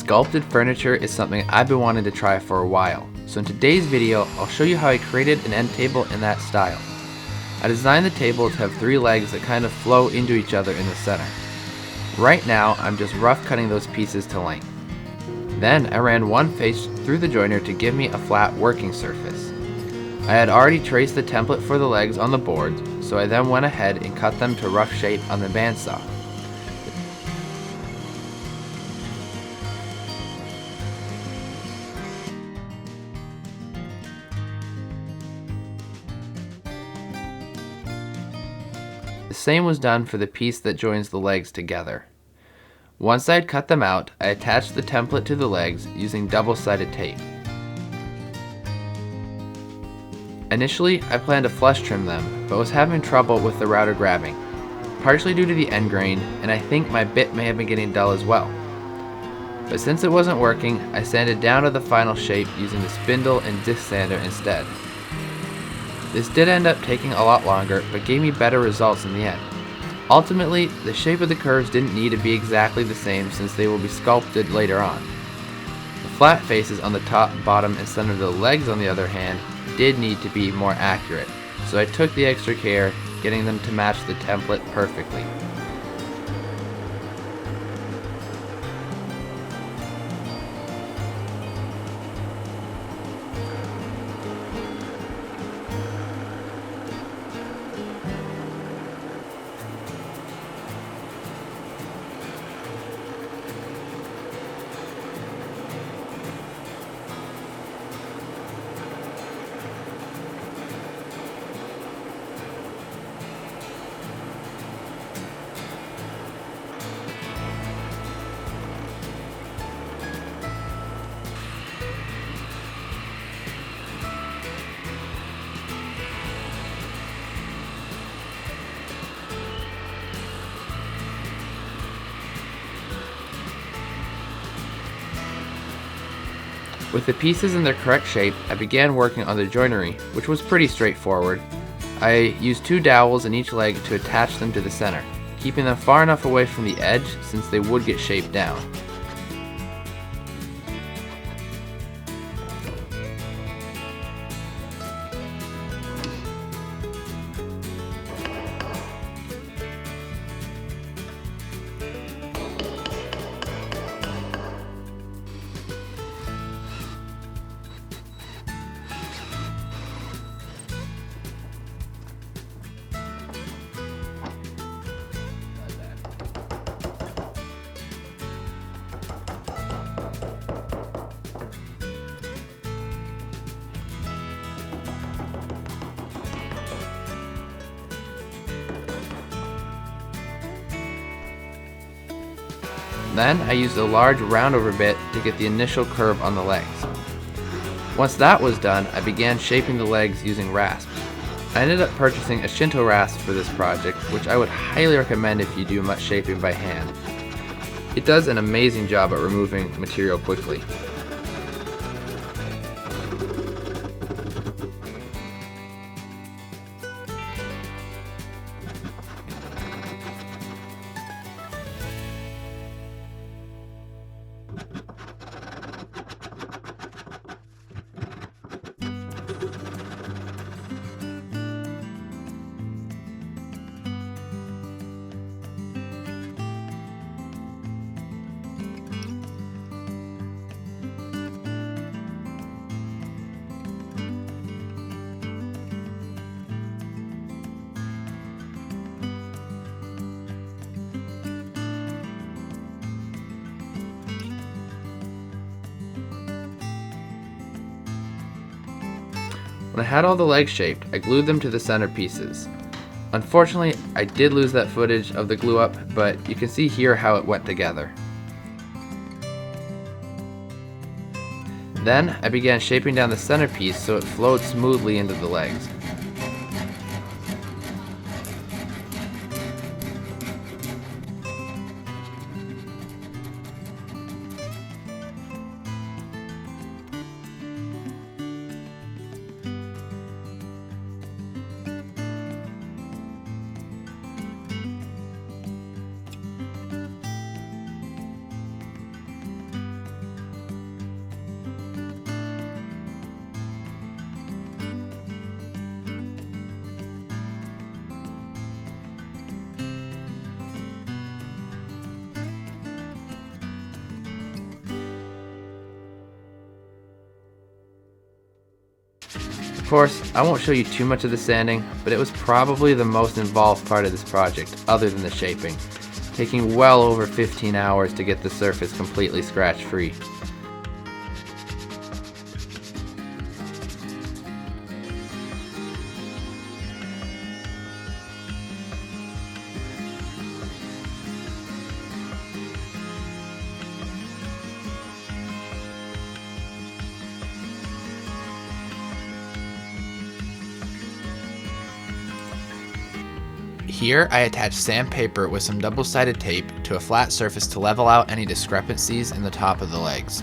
Sculpted furniture is something I've been wanting to try for a while, so in today's video I'll show you how I created an end table in that style. I designed the table to have 3 legs that kind of flow into each other in the center. Right now I'm just rough cutting those pieces to length. Then I ran one face through the joiner to give me a flat working surface. I had already traced the template for the legs on the board, so I then went ahead and cut them to rough shape on the bandsaw. The same was done for the piece that joins the legs together. Once I had cut them out, I attached the template to the legs using double-sided tape. Initially, I planned to flush trim them, but was having trouble with the router grabbing, partially due to the end grain, and I think my bit may have been getting dull as well. But since it wasn't working, I sanded down to the final shape using the spindle and disc sander instead. This did end up taking a lot longer, but gave me better results in the end. Ultimately, the shape of the curves didn't need to be exactly the same since they will be sculpted later on. The flat faces on the top, bottom, and center of the legs, on the other hand, did need to be more accurate, so I took the extra care getting them to match the template perfectly. With the pieces in their correct shape, I began working on the joinery, which was pretty straightforward. I used 2 dowels in each leg to attach them to the center, keeping them far enough away from the edge since they would get shaped down. Then I used a large roundover bit to get the initial curve on the legs. Once that was done, I began shaping the legs using rasps. I ended up purchasing a Shinto rasp for this project, which I would highly recommend if you do much shaping by hand. It does an amazing job at removing material quickly. When I had all the legs shaped, I glued them to the center pieces. Unfortunately, I did lose that footage of the glue up, but you can see here how it went together. Then I began shaping down the centerpiece so it flowed smoothly into the legs. course, I won't show you too much of the sanding, but it was probably the most involved part of this project, other than the shaping, taking well over 15 hours to get the surface completely scratch-free. Here, I attached sandpaper with some double-sided tape to a flat surface to level out any discrepancies in the top of the legs.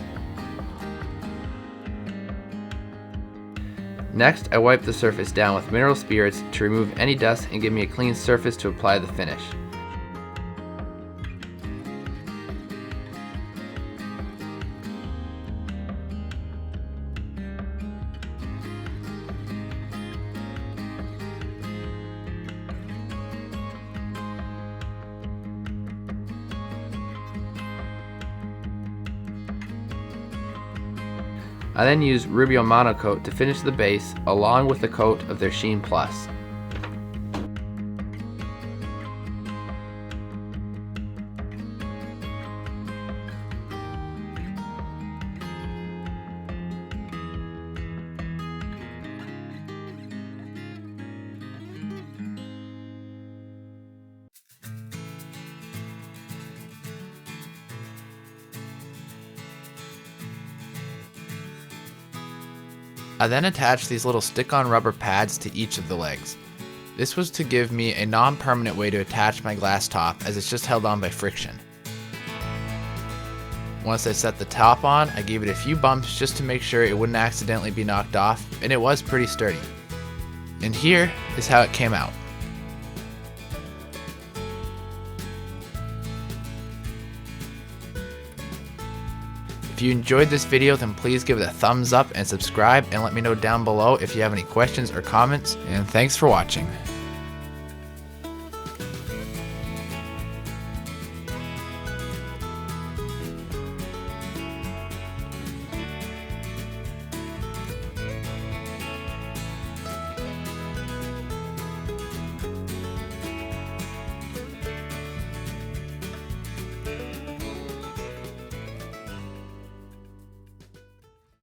Next, I wiped the surface down with mineral spirits to remove any dust and give me a clean surface to apply the finish. I then used Rubio Monocoat to finish the base along with a coat of their Sheen Plus. I then attached these little stick-on rubber pads to each of the legs. This was to give me a non-permanent way to attach my glass top, as it's just held on by friction. Once I set the top on, I gave it a few bumps just to make sure it wouldn't accidentally be knocked off, and it was pretty sturdy. And here is how it came out. If you enjoyed this video, then please give it a thumbs up and subscribe, and let me know down below if you have any questions or comments, and thanks for watching.